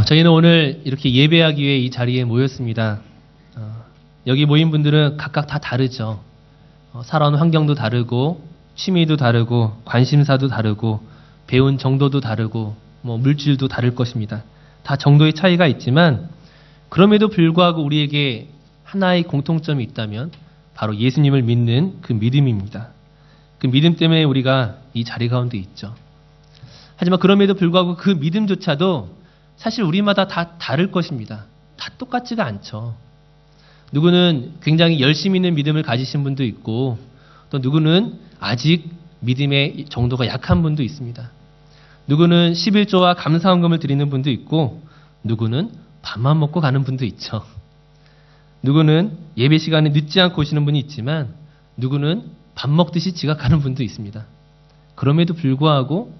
저희는 오늘 이렇게 예배하기 위해 이 자리에 모였습니다. 여기 모인 분들은 각각 다 다르죠. 살아온 환경도 다르고, 취미도 다르고, 관심사도 다르고, 배운 정도도 다르고, 물질도 다를 것입니다. 다 정도의 차이가 있지만, 그럼에도 불구하고 우리에게 하나의 공통점이 있다면, 바로 예수님을 믿는 그 믿음입니다. 그 믿음 때문에 우리가 이 자리 가운데 있죠. 하지만 그럼에도 불구하고 그 믿음조차도 사실 우리마다 다 다를 것입니다. 다 똑같지가 않죠. 누구는 굉장히 열심히 있는 믿음을 가지신 분도 있고, 또 누구는 아직 믿음의 정도가 약한 분도 있습니다. 누구는 11조와 감사헌금을 드리는 분도 있고, 누구는 밥만 먹고 가는 분도 있죠. 누구는 예배 시간에 늦지 않고 오시는 분이 있지만, 누구는 밥 먹듯이 지각하는 분도 있습니다. 그럼에도 불구하고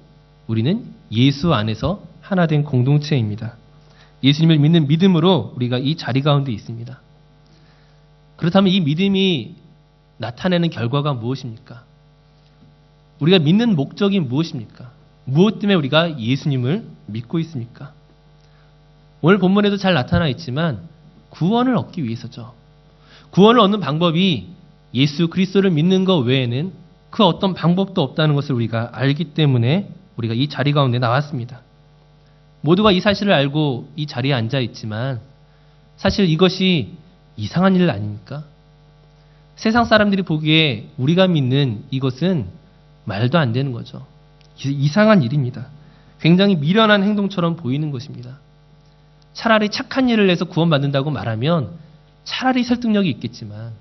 우리는 예수 안에서 하나 된 공동체입니다. 예수님을 믿는 믿음으로 우리가 이 자리 가운데 있습니다. 그렇다면 이 믿음이 나타내는 결과가 무엇입니까? 우리가 믿는 목적이 무엇입니까? 무엇 때문에 우리가 예수님을 믿고 있습니까? 오늘 본문에도 잘 나타나 있지만 구원을 얻기 위해서죠. 구원을 얻는 방법이 예수 그리스도를 믿는 것 외에는 그 어떤 방법도 없다는 것을 우리가 알기 때문에 우리가 이 자리 가운데 나왔습니다. 모두가 이 사실을 알고 이 자리에 앉아 있지만 사실 이것이 이상한 일 아닙니까? 세상 사람들이 보기에 우리가 믿는 이것은 말도 안 되는 거죠. 이상한 일입니다. 굉장히 미련한 행동처럼 보이는 것입니다. 차라리 착한 일을 해서 구원받는다고 말하면 차라리 설득력이 있겠지만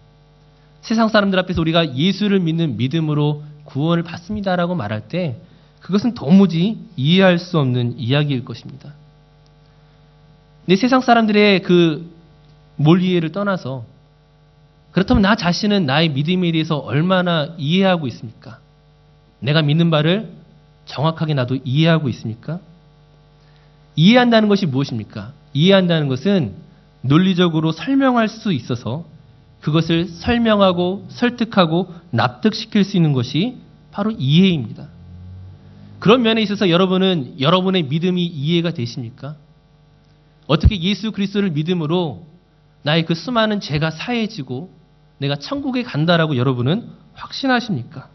세상 사람들 앞에서 우리가 예수를 믿는 믿음으로 구원을 받습니다라고 말할 때 그것은 도무지 이해할 수 없는 이야기일 것입니다. 근데 세상 사람들의 그 몰이해를 떠나서 그렇다면 나 자신은 나의 믿음에 대해서 얼마나 이해하고 있습니까? 내가 믿는 바를 정확하게 나도 이해하고 있습니까? 이해한다는 것이 무엇입니까? 이해한다는 것은 논리적으로 설명할 수 있어서 그것을 설명하고 설득하고 납득시킬 수 있는 것이 바로 이해입니다. 그런 면에 있어서 여러분은 여러분의 믿음이 이해가 되십니까? 어떻게 예수 그리스도를 믿음으로 나의 그 수많은 죄가 사해지고 내가 천국에 간다라고 여러분은 확신하십니까?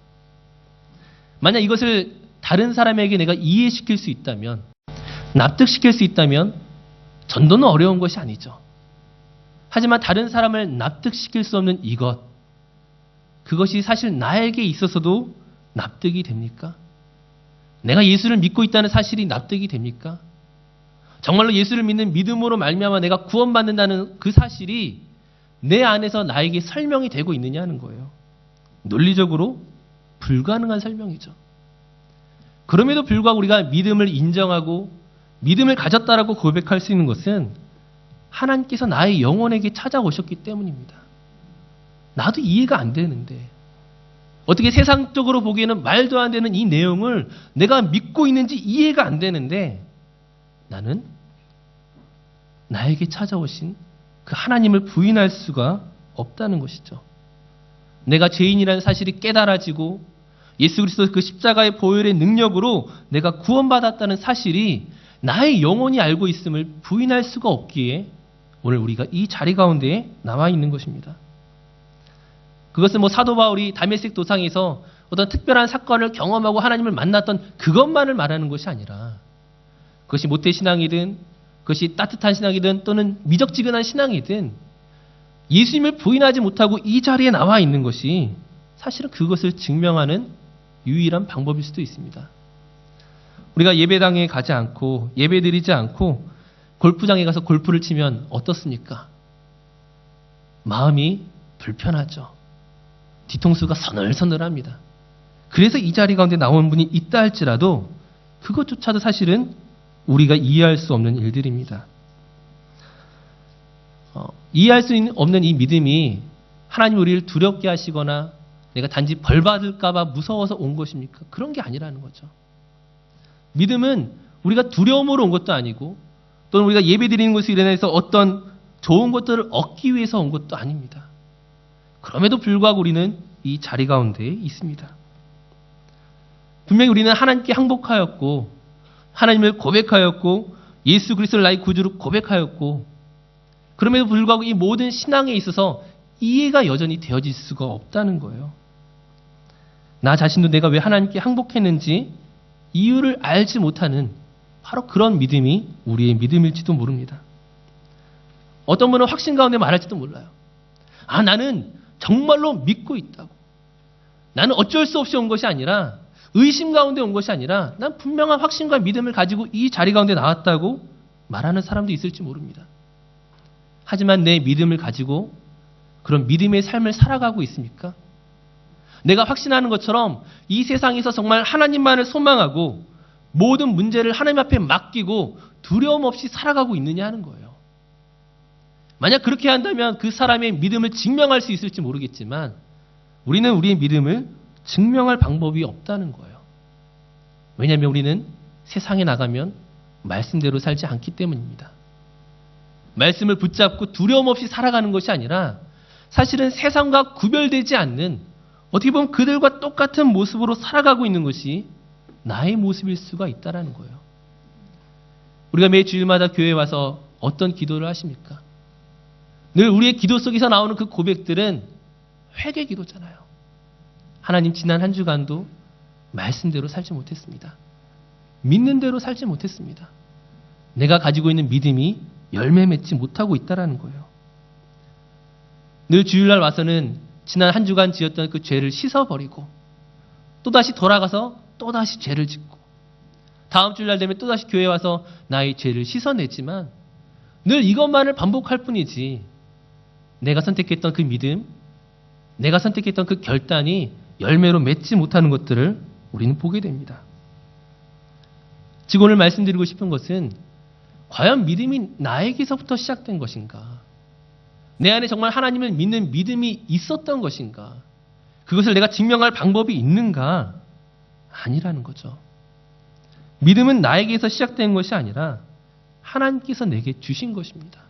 만약 이것을 다른 사람에게 내가 이해시킬 수 있다면, 납득시킬 수 있다면 전도는 어려운 것이 아니죠. 하지만 다른 사람을 납득시킬 수 없는 이것, 그것이 사실 나에게 있어서도 납득이 됩니까? 내가 예수를 믿고 있다는 사실이 납득이 됩니까? 정말로 예수를 믿는 믿음으로 말미암아 내가 구원받는다는 그 사실이 내 안에서 나에게 설명이 되고 있느냐 하는 거예요. 논리적으로 불가능한 설명이죠. 그럼에도 불구하고 우리가 믿음을 인정하고 믿음을 가졌다라고 고백할 수 있는 것은 하나님께서 나의 영혼에게 찾아오셨기 때문입니다. 나도 이해가 안 되는데 어떻게 세상적으로 보기에는 말도 안 되는 이 내용을 내가 믿고 있는지 이해가 안 되는데 나는 나에게 찾아오신 그 하나님을 부인할 수가 없다는 것이죠. 내가 죄인이라는 사실이 깨달아지고 예수 그리스도 그 십자가의 보혈의 능력으로 내가 구원받았다는 사실이 나의 영혼이 알고 있음을 부인할 수가 없기에 오늘 우리가 이 자리 가운데에 나와 있는 것입니다. 그것은 사도 바울이 다메섹 도상에서 어떤 특별한 사건을 경험하고 하나님을 만났던 그것만을 말하는 것이 아니라 그것이 모태신앙이든 그것이 따뜻한 신앙이든 또는 미적지근한 신앙이든 예수님을 부인하지 못하고 이 자리에 나와 있는 것이 사실은 그것을 증명하는 유일한 방법일 수도 있습니다. 우리가 예배당에 가지 않고 예배드리지 않고 골프장에 가서 골프를 치면 어떻습니까? 마음이 불편하죠. 뒤통수가 서늘서늘합니다. 그래서 이 자리 가운데 나온 분이 있다 할지라도 그것조차도 사실은 우리가 이해할 수 없는 일들입니다. 이해할 수 없는 이 믿음이 하나님 우리를 두렵게 하시거나 내가 단지 벌 받을까 봐 무서워서 온 것입니까? 그런 게 아니라는 거죠. 믿음은 우리가 두려움으로 온 것도 아니고 또는 우리가 예배드리는 것을 일어나서 어떤 좋은 것들을 얻기 위해서 온 것도 아닙니다. 그럼에도 불구하고 우리는 이 자리 가운데 있습니다. 분명히 우리는 하나님께 항복하였고 하나님을 고백하였고 예수 그리스도를 나의 구주로 고백하였고, 그럼에도 불구하고 이 모든 신앙에 있어서 이해가 여전히 되어질 수가 없다는 거예요. 나 자신도 내가 왜 하나님께 항복했는지 이유를 알지 못하는 바로 그런 믿음이 우리의 믿음일지도 모릅니다. 어떤 분은 확신 가운데 말할지도 몰라요. 나는 정말로 믿고 있다고. 나는 어쩔 수 없이 온 것이 아니라, 의심 가운데 온 것이 아니라 난 분명한 확신과 믿음을 가지고 이 자리 가운데 나왔다고 말하는 사람도 있을지 모릅니다. 하지만 내 믿음을 가지고 그런 믿음의 삶을 살아가고 있습니까? 내가 확신하는 것처럼 이 세상에서 정말 하나님만을 소망하고 모든 문제를 하나님 앞에 맡기고 두려움 없이 살아가고 있느냐 하는 거예요. 만약 그렇게 한다면 그 사람의 믿음을 증명할 수 있을지 모르겠지만 우리는 우리의 믿음을 증명할 방법이 없다는 거예요. 왜냐하면 우리는 세상에 나가면 말씀대로 살지 않기 때문입니다. 말씀을 붙잡고 두려움 없이 살아가는 것이 아니라 사실은 세상과 구별되지 않는, 어떻게 보면 그들과 똑같은 모습으로 살아가고 있는 것이 나의 모습일 수가 있다는 거예요. 우리가 매 주일마다 교회에 와서 어떤 기도를 하십니까? 늘 우리의 기도 속에서 나오는 그 고백들은 회개 기도잖아요. 하나님, 지난 한 주간도 말씀대로 살지 못했습니다. 믿는 대로 살지 못했습니다. 내가 가지고 있는 믿음이 열매 맺지 못하고 있다는 거예요. 늘 주일날 와서는 지난 한 주간 지었던 그 죄를 씻어버리고 또다시 돌아가서 또다시 죄를 짓고, 다음 주일날 되면 또다시 교회에 와서 나의 죄를 씻어내지만 늘 이것만을 반복할 뿐이지 내가 선택했던 그 믿음, 내가 선택했던 그 결단이 열매로 맺지 못하는 것들을 우리는 보게 됩니다. 지금 오늘 말씀드리고 싶은 것은 과연 믿음이 나에게서부터 시작된 것인가? 내 안에 정말 하나님을 믿는 믿음이 있었던 것인가? 그것을 내가 증명할 방법이 있는가? 아니라는 거죠. 믿음은 나에게서 시작된 것이 아니라 하나님께서 내게 주신 것입니다.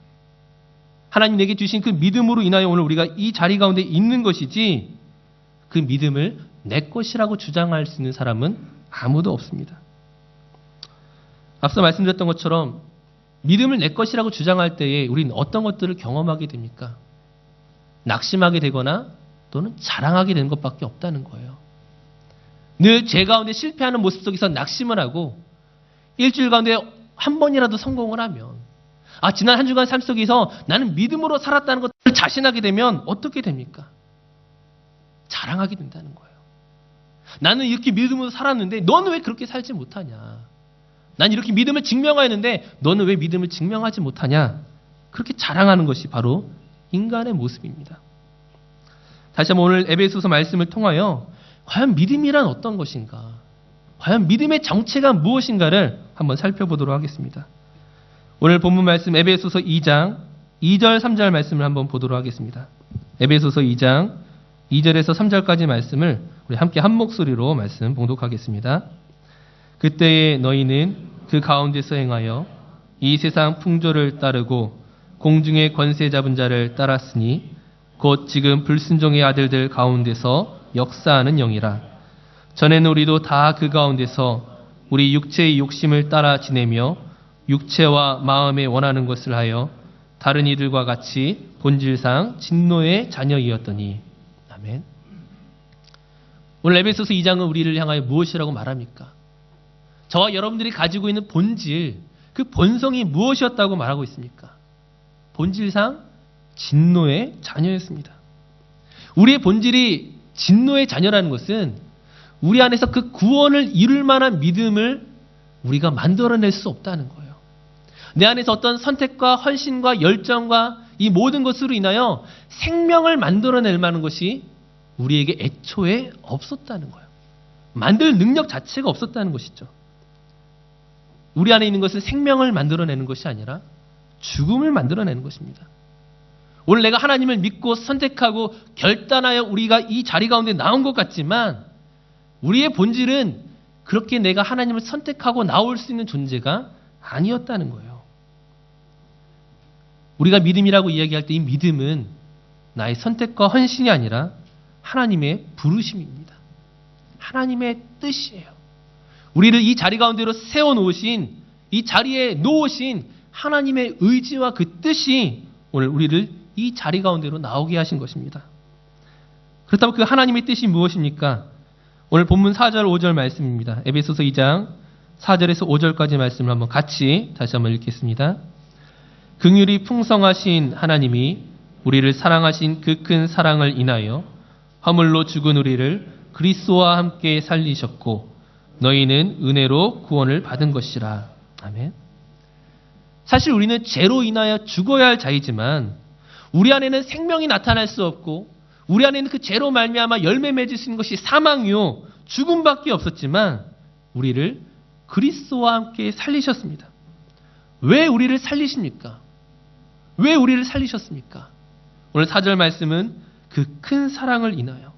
하나님 내게 주신 그 믿음으로 인하여 오늘 우리가 이 자리 가운데 있는 것이지, 그 믿음을 내 것이라고 주장할 수 있는 사람은 아무도 없습니다. 앞서 말씀드렸던 것처럼 믿음을 내 것이라고 주장할 때에 우리는 어떤 것들을 경험하게 됩니까? 낙심하게 되거나 또는 자랑하게 되는 것밖에 없다는 거예요. 늘 죄 가운데 실패하는 모습 속에서 낙심을 하고 일주일 가운데 한 번이라도 성공을 하면, 지난 한 주간 삶 속에서 나는 믿음으로 살았다는 것을 자신하게 되면 어떻게 됩니까? 자랑하게 된다는 거예요. 나는 이렇게 믿음으로 살았는데 너는 왜 그렇게 살지 못하냐? 난 이렇게 믿음을 증명하였는데 너는 왜 믿음을 증명하지 못하냐? 그렇게 자랑하는 것이 바로 인간의 모습입니다. 다시 한번 오늘 에베소서 말씀을 통하여 과연 믿음이란 어떤 것인가? 과연 믿음의 정체가 무엇인가를 한번 살펴보도록 하겠습니다. 오늘 본문 말씀 에베소서 2장 2절 3절 말씀을 한번 보도록 하겠습니다. 에베소서 2장 2절에서 3절까지 말씀을 우리 함께 한 목소리로 말씀 봉독하겠습니다. 그때에 너희는 그 가운데서 행하여 이 세상 풍조를 따르고 공중의 권세 잡은 자를 따랐으니 곧 지금 불순종의 아들들 가운데서 역사하는 영이라. 전에는 우리도 다 그 가운데서 우리 육체의 욕심을 따라 지내며 육체와 마음에 원하는 것을 하여 다른 이들과 같이 본질상 진노의 자녀이었더니. 아멘. 오늘 에베소서 2장은 우리를 향하여 무엇이라고 말합니까? 저와 여러분들이 가지고 있는 본질, 그 본성이 무엇이었다고 말하고 있습니까? 본질상 진노의 자녀였습니다. 우리의 본질이 진노의 자녀라는 것은 우리 안에서 그 구원을 이룰 만한 믿음을 우리가 만들어낼 수 없다는 거예요. 내 안에서 어떤 선택과 헌신과 열정과 이 모든 것으로 인하여 생명을 만들어낼 만한 것이 우리에게 애초에 없었다는 거예요. 만들 능력 자체가 없었다는 것이죠. 우리 안에 있는 것은 생명을 만들어내는 것이 아니라 죽음을 만들어내는 것입니다. 오늘 내가 하나님을 믿고 선택하고 결단하여 우리가 이 자리 가운데 나온 것 같지만 우리의 본질은 그렇게 내가 하나님을 선택하고 나올 수 있는 존재가 아니었다는 거예요. 우리가 믿음이라고 이야기할 때 이 믿음은 나의 선택과 헌신이 아니라 하나님의 부르심입니다. 하나님의 뜻이에요. 우리를 이 자리 가운데로 세워놓으신 이 자리에 놓으신 하나님의 의지와 그 뜻이 오늘 우리를 이 자리 가운데로 나오게 하신 것입니다. 그렇다면 그 하나님의 뜻이 무엇입니까? 오늘 본문 4절 5절 말씀입니다. 에베소서 2장 4절에서 5절까지 말씀을 한번 같이 다시 한번 읽겠습니다. 긍휼이 풍성하신 하나님이 우리를 사랑하신 그 큰 사랑을 인하여 허물로 죽은 우리를 그리스도와 함께 살리셨고 너희는 은혜로 구원을 받은 것이라. 아멘. 사실 우리는 죄로 인하여 죽어야 할 자이지만 우리 안에는 생명이 나타날 수 없고 우리 안에는 그 죄로 말미암아 열매 맺을 수 있는 것이 사망이요 죽음밖에 없었지만 우리를 그리스도와 함께 살리셨습니다. 왜 우리를 살리십니까? 왜 우리를 살리셨습니까? 오늘 4절 말씀은 그 큰 사랑을 인하여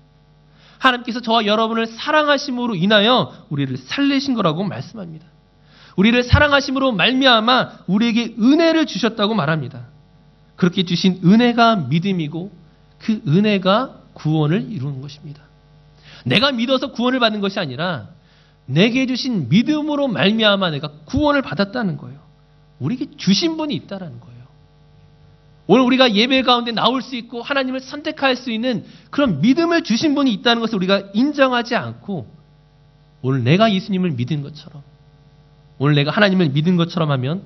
하나님께서 저와 여러분을 사랑하심으로 인하여 우리를 살리신 거라고 말씀합니다. 우리를 사랑하심으로 말미암아 우리에게 은혜를 주셨다고 말합니다. 그렇게 주신 은혜가 믿음이고 그 은혜가 구원을 이루는 것입니다. 내가 믿어서 구원을 받는 것이 아니라 내게 주신 믿음으로 말미암아 내가 구원을 받았다는 거예요. 우리에게 주신 분이 있다는 거예요. 오늘 우리가 예배 가운데 나올 수 있고 하나님을 선택할 수 있는 그런 믿음을 주신 분이 있다는 것을 우리가 인정하지 않고 오늘 내가 예수님을 믿은 것처럼 오늘 내가 하나님을 믿은 것처럼 하면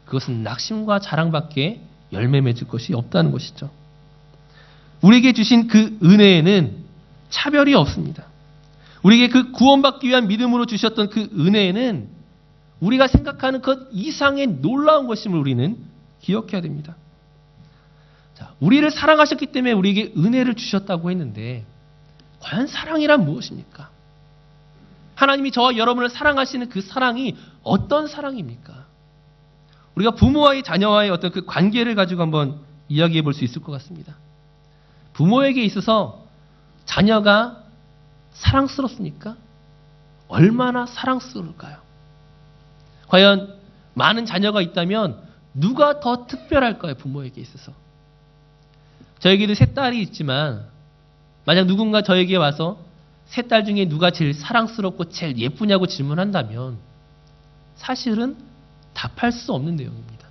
그것은 낙심과 자랑밖에 열매 맺을 것이 없다는 것이죠. 우리에게 주신 그 은혜에는 차별이 없습니다. 우리에게 그 구원받기 위한 믿음으로 주셨던 그 은혜에는 우리가 생각하는 것 이상의 놀라운 것임을 우리는 기억해야 됩니다. 자, 우리를 사랑하셨기 때문에 우리에게 은혜를 주셨다고 했는데 과연 사랑이란 무엇입니까? 하나님이 저와 여러분을 사랑하시는 그 사랑이 어떤 사랑입니까? 우리가 부모와의 자녀와의 어떤 그 관계를 가지고 한번 이야기해 볼 수 있을 것 같습니다. 부모에게 있어서 자녀가 사랑스럽습니까? 얼마나 사랑스러울까요? 과연 많은 자녀가 있다면 누가 더 특별할까요? 부모에게 있어서. 저에게도 세 딸이 있지만 만약 누군가 저에게 와서 세 딸 중에 누가 제일 사랑스럽고 제일 예쁘냐고 질문한다면 사실은 답할 수 없는 내용입니다.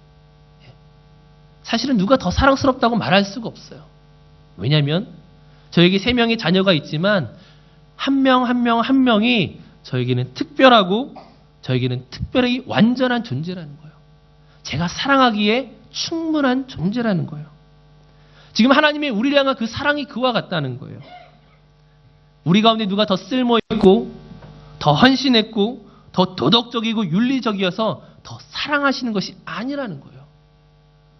사실은 누가 더 사랑스럽다고 말할 수가 없어요. 왜냐하면 저에게 3명의 자녀가 있지만 한 명 한 명 한 명이 저에게는 특별하고 저에게는 특별히 완전한 존재라는 거예요. 제가 사랑하기에 충분한 존재라는 거예요. 지금 하나님의 우리를 향한 그 사랑이 그와 같다는 거예요. 우리 가운데 누가 더 쓸모있고 더 헌신했고 더 도덕적이고 윤리적이어서 더 사랑하시는 것이 아니라는 거예요.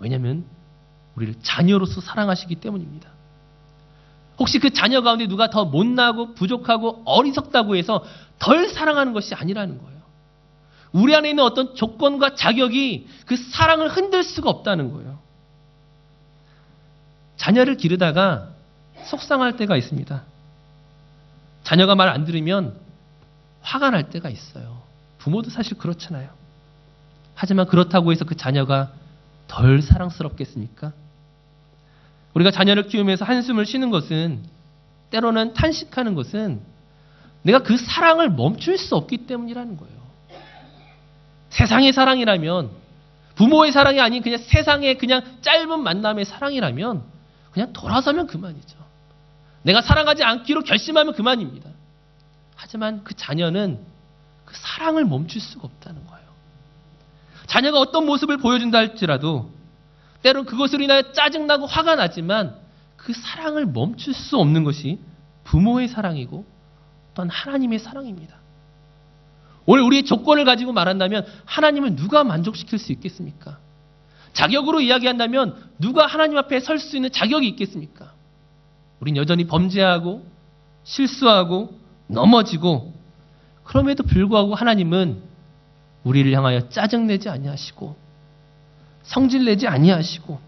왜냐하면 우리를 자녀로서 사랑하시기 때문입니다. 혹시 그 자녀 가운데 누가 더 못나고 부족하고 어리석다고 해서 덜 사랑하는 것이 아니라는 거예요. 우리 안에 있는 어떤 조건과 자격이 그 사랑을 흔들 수가 없다는 거예요. 자녀를 기르다가 속상할 때가 있습니다. 자녀가 말 안 들으면 화가 날 때가 있어요. 부모도 사실 그렇잖아요. 하지만 그렇다고 해서 그 자녀가 덜 사랑스럽겠습니까? 우리가 자녀를 키우면서 한숨을 쉬는 것은 때로는 탄식하는 것은 내가 그 사랑을 멈출 수 없기 때문이라는 거예요. 세상의 사랑이라면 부모의 사랑이 아닌 그냥 세상의 그냥 짧은 만남의 사랑이라면 그냥 돌아서면 그만이죠. 내가 사랑하지 않기로 결심하면 그만입니다. 하지만 그 자녀는 그 사랑을 멈출 수가 없다는 거예요. 자녀가 어떤 모습을 보여준다 할지라도 때론 그것으로 인하여 짜증나고 화가 나지만 그 사랑을 멈출 수 없는 것이 부모의 사랑이고 또한 하나님의 사랑입니다. 오늘 우리의 조건을 가지고 말한다면 하나님을 누가 만족시킬 수 있겠습니까? 자격으로 이야기한다면 누가 하나님 앞에 설 수 있는 자격이 있겠습니까? 우린 여전히 범죄하고 실수하고 넘어지고 그럼에도 불구하고 하나님은 우리를 향하여 짜증내지 아니하시고 성질내지 아니하시고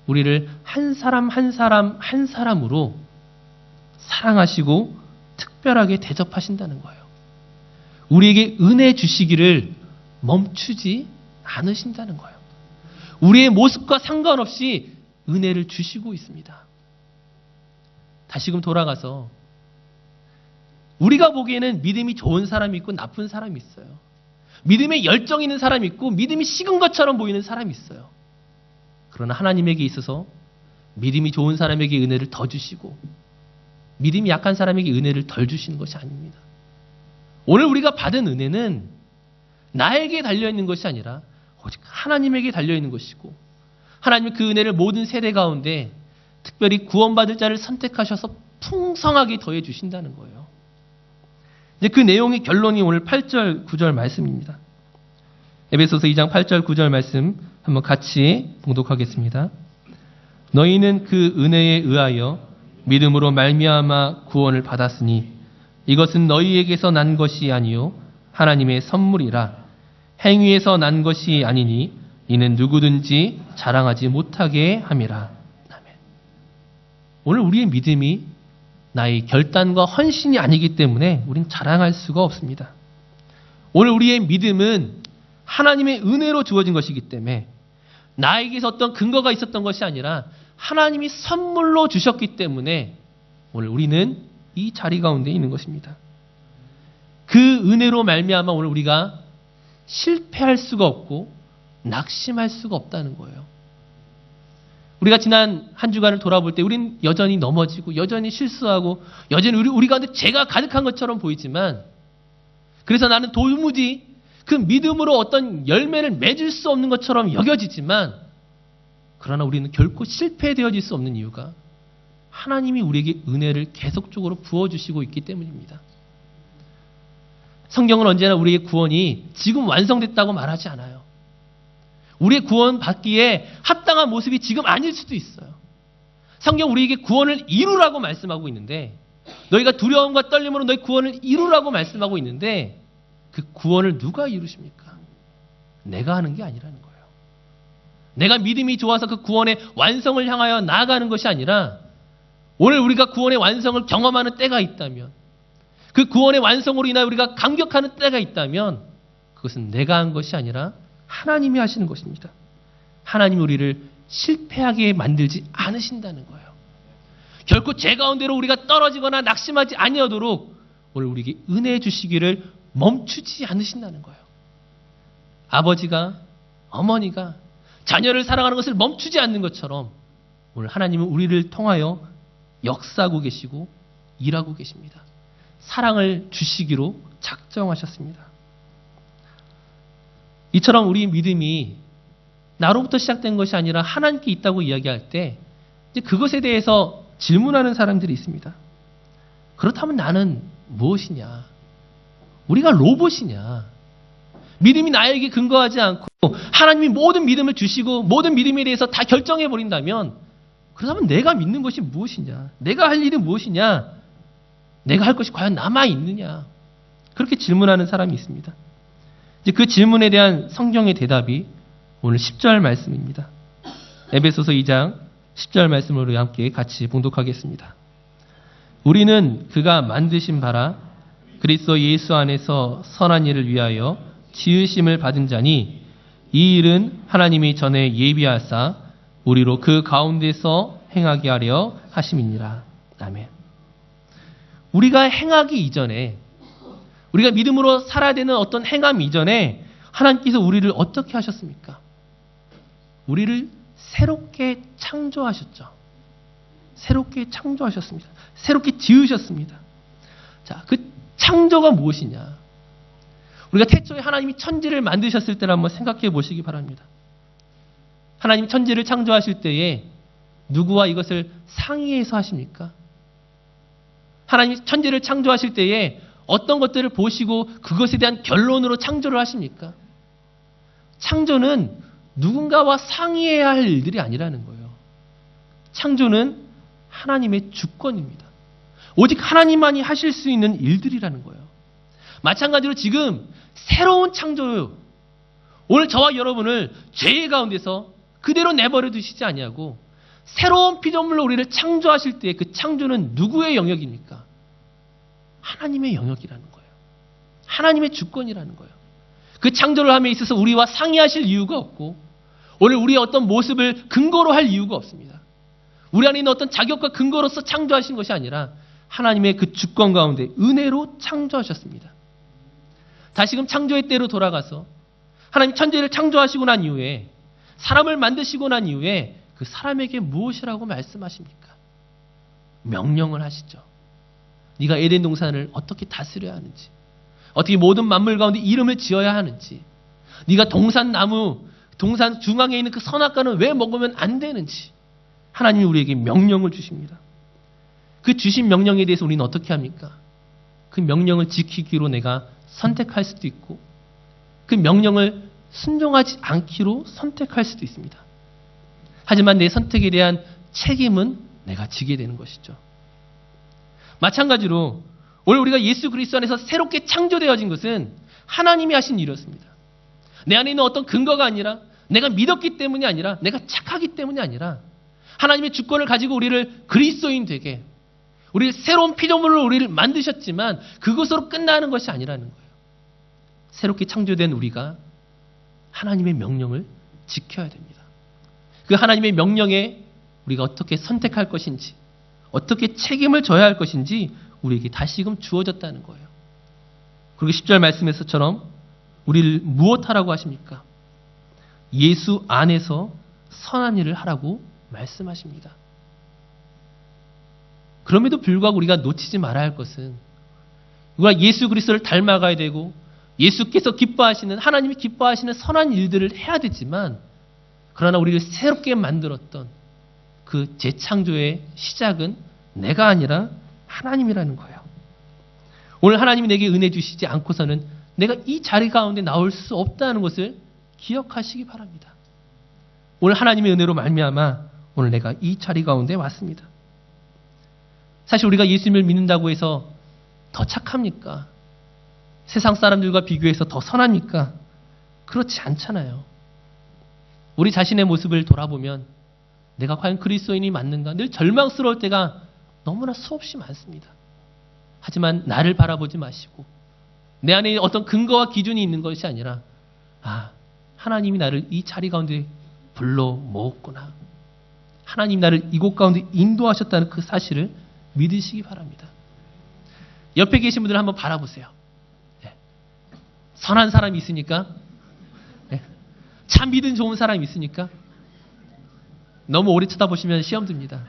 우리를 한 사람 한 사람 한 사람으로 사랑하시고 특별하게 대접하신다는 거예요. 우리에게 은혜 주시기를 멈추지 않으신다는 거예요. 우리의 모습과 상관없이 은혜를 주시고 있습니다. 다시금 돌아가서 우리가 보기에는 믿음이 좋은 사람이 있고 나쁜 사람이 있어요. 믿음에 열정이 있는 사람이 있고 믿음이 식은 것처럼 보이는 사람이 있어요. 그러나 하나님에게 있어서 믿음이 좋은 사람에게 은혜를 더 주시고 믿음이 약한 사람에게 은혜를 덜 주시는 것이 아닙니다. 오늘 우리가 받은 은혜는 나에게 달려있는 것이 아니라 오직 하나님에게 달려있는 것이고 하나님은 그 은혜를 모든 세대 가운데 특별히 구원받을 자를 선택하셔서 풍성하게 더해 주신다는 거예요. 이제 그 내용의 결론이 오늘 8절, 9절 말씀입니다. 에베소서 2장 8절, 9절 말씀 한번 같이 봉독하겠습니다. 너희는 그 은혜에 의하여 믿음으로 말미암아 구원을 받았으니 이것은 너희에게서 난 것이 아니요 하나님의 선물이라. 행위에서 난 것이 아니니 이는 누구든지 자랑하지 못하게 함이라. 아멘. 오늘 우리의 믿음이 나의 결단과 헌신이 아니기 때문에 우린 자랑할 수가 없습니다. 오늘 우리의 믿음은 하나님의 은혜로 주어진 것이기 때문에 나에게서 어떤 근거가 있었던 것이 아니라 하나님이 선물로 주셨기 때문에 오늘 우리는 이 자리 가운데 있는 것입니다. 그 은혜로 말미암아 오늘 우리가 실패할 수가 없고 낙심할 수가 없다는 거예요. 우리가 지난 한 주간을 돌아볼 때 우린 여전히 넘어지고 여전히 실수하고 여전히 우리 가운데 죄가 가득한 것처럼 보이지만 그래서 나는 도무지 그 믿음으로 어떤 열매를 맺을 수 없는 것처럼 여겨지지만 그러나 우리는 결코 실패되어질 수 없는 이유가 하나님이 우리에게 은혜를 계속적으로 부어주시고 있기 때문입니다. 성경은 언제나 우리의 구원이 지금 완성됐다고 말하지 않아요. 우리의 구원 받기에 합당한 모습이 지금 아닐 수도 있어요. 성경 우리에게 구원을 이루라고 말씀하고 있는데 너희가 두려움과 떨림으로 너희 구원을 이루라고 말씀하고 있는데 그 구원을 누가 이루십니까? 내가 하는 게 아니라는 거예요. 내가 믿음이 좋아서 그 구원의 완성을 향하여 나아가는 것이 아니라 오늘 우리가 구원의 완성을 경험하는 때가 있다면 그 구원의 완성으로 인하여 우리가 감격하는 때가 있다면 그것은 내가 한 것이 아니라 하나님이 하시는 것입니다. 하나님이 우리를 실패하게 만들지 않으신다는 거예요. 결코 죄 가운데로 우리가 떨어지거나 낙심하지 아니하도록 오늘 우리에게 은혜 주시기를 멈추지 않으신다는 거예요. 아버지가 어머니가 자녀를 사랑하는 것을 멈추지 않는 것처럼 오늘 하나님은 우리를 통하여 역사하고 계시고 일하고 계십니다. 사랑을 주시기로 작정하셨습니다. 이처럼 우리 믿음이 나로부터 시작된 것이 아니라 하나님께 있다고 이야기할 때 이제 그것에 대해서 질문하는 사람들이 있습니다. 그렇다면 나는 무엇이냐? 우리가 로봇이냐? 믿음이 나에게 근거하지 않고 하나님이 모든 믿음을 주시고 모든 믿음에 대해서 다 결정해 버린다면 그렇다면 내가 믿는 것이 무엇이냐? 내가 할 일은 무엇이냐? 내가 할 것이 과연 남아있느냐? 그렇게 질문하는 사람이 있습니다. 이제 그 질문에 대한 성경의 대답이 오늘 10절 말씀입니다. 에베소서 2장 10절 말씀으로 함께 같이 봉독하겠습니다. 우리는 그가 만드신 바라 그리스도 예수 안에서 선한 일을 위하여 지으심을 받은 자니 이 일은 하나님이 전에 예비하사 우리로 그 가운데서 행하게 하려 하심이니라. 아멘. 우리가 행하기 이전에 우리가 믿음으로 살아야 되는 어떤 행함 이전에 하나님께서 우리를 어떻게 하셨습니까? 우리를 새롭게 창조하셨죠. 새롭게 창조하셨습니다. 새롭게 지으셨습니다. 자, 그 창조가 무엇이냐? 우리가 태초에 하나님이 천지를 만드셨을 때를 한번 생각해 보시기 바랍니다. 하나님 천지를 창조하실 때에 누구와 이것을 상의해서 하십니까? 하나님 천지를 창조하실 때에 어떤 것들을 보시고 그것에 대한 결론으로 창조를 하십니까? 창조는 누군가와 상의해야 할 일들이 아니라는 거예요. 창조는 하나님의 주권입니다. 오직 하나님만이 하실 수 있는 일들이라는 거예요. 마찬가지로 지금 새로운 창조요. 오늘 저와 여러분을 죄의 가운데서 그대로 내버려 두시지 아니하고 새로운 피조물로 우리를 창조하실 때 그 창조는 누구의 영역입니까? 하나님의 영역이라는 거예요. 하나님의 주권이라는 거예요. 그 창조를 함에 있어서 우리와 상의하실 이유가 없고 오늘 우리의 어떤 모습을 근거로 할 이유가 없습니다. 우리 안에 있는 어떤 자격과 근거로서 창조하신 것이 아니라 하나님의 그 주권 가운데 은혜로 창조하셨습니다. 다시금 창조의 때로 돌아가서 하나님 천지를 창조하시고 난 이후에 사람을 만드시고 난 이후에 그 사람에게 무엇이라고 말씀하십니까? 명령을 하시죠. 네가 에덴 동산을 어떻게 다스려야 하는지, 어떻게 모든 만물 가운데 이름을 지어야 하는지, 네가 동산 중앙에 있는 그 선악과는 왜 먹으면 안 되는지 하나님이 우리에게 명령을 주십니다. 그 주신 명령에 대해서 우리는 어떻게 합니까? 그 명령을 지키기로 내가 선택할 수도 있고 그 명령을 순종하지 않기로 선택할 수도 있습니다. 하지만 내 선택에 대한 책임은 내가 지게 되는 것이죠. 마찬가지로 오늘 우리가 예수 그리스도 안에서 새롭게 창조되어진 것은 하나님이 하신 일이었습니다. 내 안에 있는 어떤 근거가 아니라 내가 믿었기 때문이 아니라 내가 착하기 때문이 아니라 하나님의 주권을 가지고 우리를 그리스도인 되게 우리를 새로운 피조물로 우리를 만드셨지만 그것으로 끝나는 것이 아니라는 거예요. 새롭게 창조된 우리가 하나님의 명령을 지켜야 됩니다. 그 하나님의 명령에 우리가 어떻게 선택할 것인지 어떻게 책임을 져야 할 것인지 우리에게 다시금 주어졌다는 거예요. 그리고 10절 말씀에서처럼 우리를 무엇하라고 하십니까? 예수 안에서 선한 일을 하라고 말씀하십니다. 그럼에도 불구하고 우리가 놓치지 말아야 할 것은 우리가 예수 그리스도를 닮아가야 되고 예수께서 기뻐하시는 하나님이 기뻐하시는 선한 일들을 해야 되지만 그러나 우리를 새롭게 만들었던 그 재창조의 시작은 내가 아니라 하나님이라는 거예요. 오늘 하나님이 내게 은혜 주시지 않고서는 내가 이 자리 가운데 나올 수 없다는 것을 기억하시기 바랍니다. 오늘 하나님의 은혜로 말미암아 오늘 내가 이 자리 가운데 왔습니다. 사실 우리가 예수님을 믿는다고 해서 더 착합니까? 세상 사람들과 비교해서 더 선합니까? 그렇지 않잖아요. 우리 자신의 모습을 돌아보면 내가 과연 그리스도인이 맞는가? 늘 절망스러울 때가 너무나 수없이 많습니다. 하지만 나를 바라보지 마시고 내 안에 어떤 근거와 기준이 있는 것이 아니라 하나님이 나를 이 자리 가운데 불러 모았구나. 하나님 나를 이곳 가운데 인도하셨다는 그 사실을 믿으시기 바랍니다. 옆에 계신 분들 한번 바라보세요. 선한 사람이 있으니까? 참 믿음 좋은 사람이 있으니까? 너무 오래 쳐다보시면 시험 듭니다.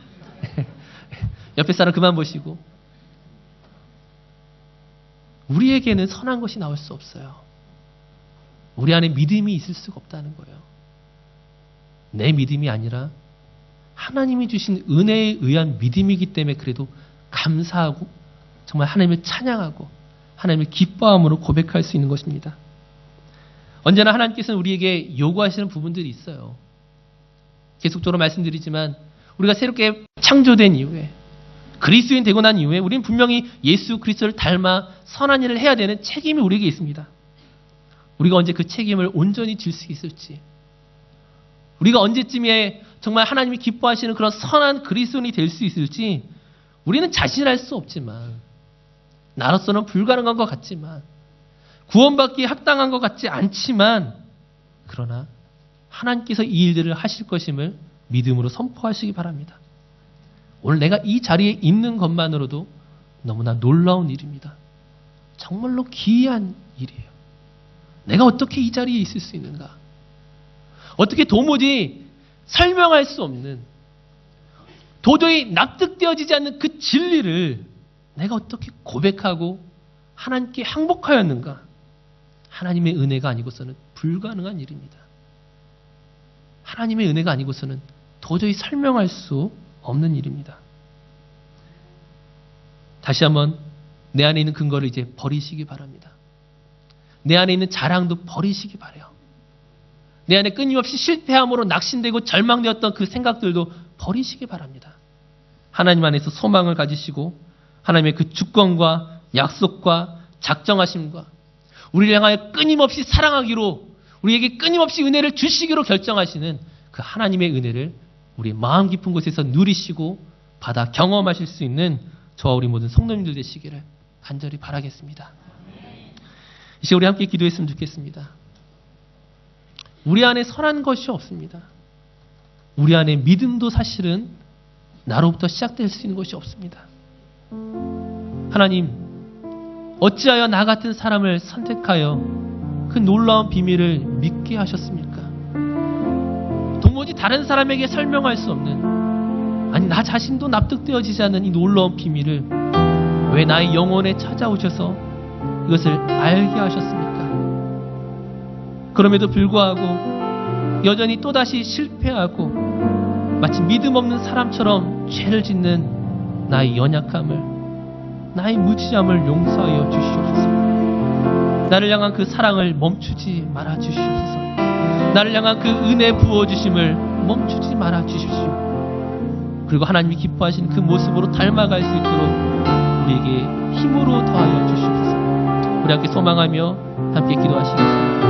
옆에 사람 그만 보시고. 우리에게는 선한 것이 나올 수 없어요. 우리 안에 믿음이 있을 수가 없다는 거예요. 내 믿음이 아니라 하나님이 주신 은혜에 의한 믿음이기 때문에 그래도 감사하고 정말 하나님을 찬양하고 하나님을 기뻐함으로 고백할 수 있는 것입니다. 언제나 하나님께서는 우리에게 요구하시는 부분들이 있어요. 계속적으로 말씀드리지만 우리가 새롭게 창조된 이후에 그리스도인 되고 난 이후에 우리는 분명히 예수 그리스도를 닮아 선한 일을 해야 되는 책임이 우리에게 있습니다. 우리가 언제 그 책임을 온전히 질 수 있을지, 우리가 언제쯤에 정말 하나님이 기뻐하시는 그런 선한 그리스도인이 될 수 있을지 우리는 자신할 수 없지만, 나로서는 불가능한 것 같지만, 구원받기에 합당한 것 같지 않지만, 그러나 하나님께서 이 일들을 하실 것임을 믿음으로 선포하시기 바랍니다. 오늘 내가 이 자리에 있는 것만으로도 너무나 놀라운 일입니다. 정말로 기이한 일이에요. 내가 어떻게 이 자리에 있을 수 있는가? 어떻게 도무지 설명할 수 없는, 도저히 납득되어지지 않는 그 진리를 내가 어떻게 고백하고 하나님께 항복하였는가? 하나님의 은혜가 아니고서는 불가능한 일입니다. 하나님의 은혜가 아니고서는 도저히 설명할 수 없는 일입니다. 다시 한번 내 안에 있는 근거를 이제 버리시기 바랍니다. 내 안에 있는 자랑도 버리시기 바라요. 내 안에 끊임없이 실패함으로 낙심되고 절망되었던 그 생각들도 버리시기 바랍니다. 하나님 안에서 소망을 가지시고 하나님의 그 주권과 약속과 작정하심과 우리를 향하여 끊임없이 사랑하기로, 우리에게 끊임없이 은혜를 주시기로 결정하시는 그 하나님의 은혜를 우리 마음 깊은 곳에서 누리시고 받아 경험하실 수 있는 저와 우리 모든 성도님들 되시기를 간절히 바라겠습니다. 이제 우리 함께 기도했으면 좋겠습니다. 우리 안에 선한 것이 없습니다. 우리 안에 믿음도 사실은 나로부터 시작될 수 있는 것이 없습니다. 하나님, 어찌하여 나 같은 사람을 선택하여 그 놀라운 비밀을 믿게 하셨습니까? 도무지 다른 사람에게 설명할 수 없는, 아니 나 자신도 납득되어지지 않는 이 놀라운 비밀을 왜 나의 영혼에 찾아오셔서 이것을 알게 하셨습니까? 그럼에도 불구하고 여전히 또다시 실패하고 마치 믿음 없는 사람처럼 죄를 짓는 나의 연약함을, 나의 무지함을 용서하여 주시옵소서. 나를 향한 그 사랑을 멈추지 말아 주시옵소서. 나를 향한 그 은혜 부어주심을 멈추지 말아 주십시오. 그리고 하나님이 기뻐하시는 그 모습으로 닮아갈 수 있도록 우리에게 힘으로 더하여 주시옵소서. 우리 함께 소망하며 함께 기도하시겠습니다.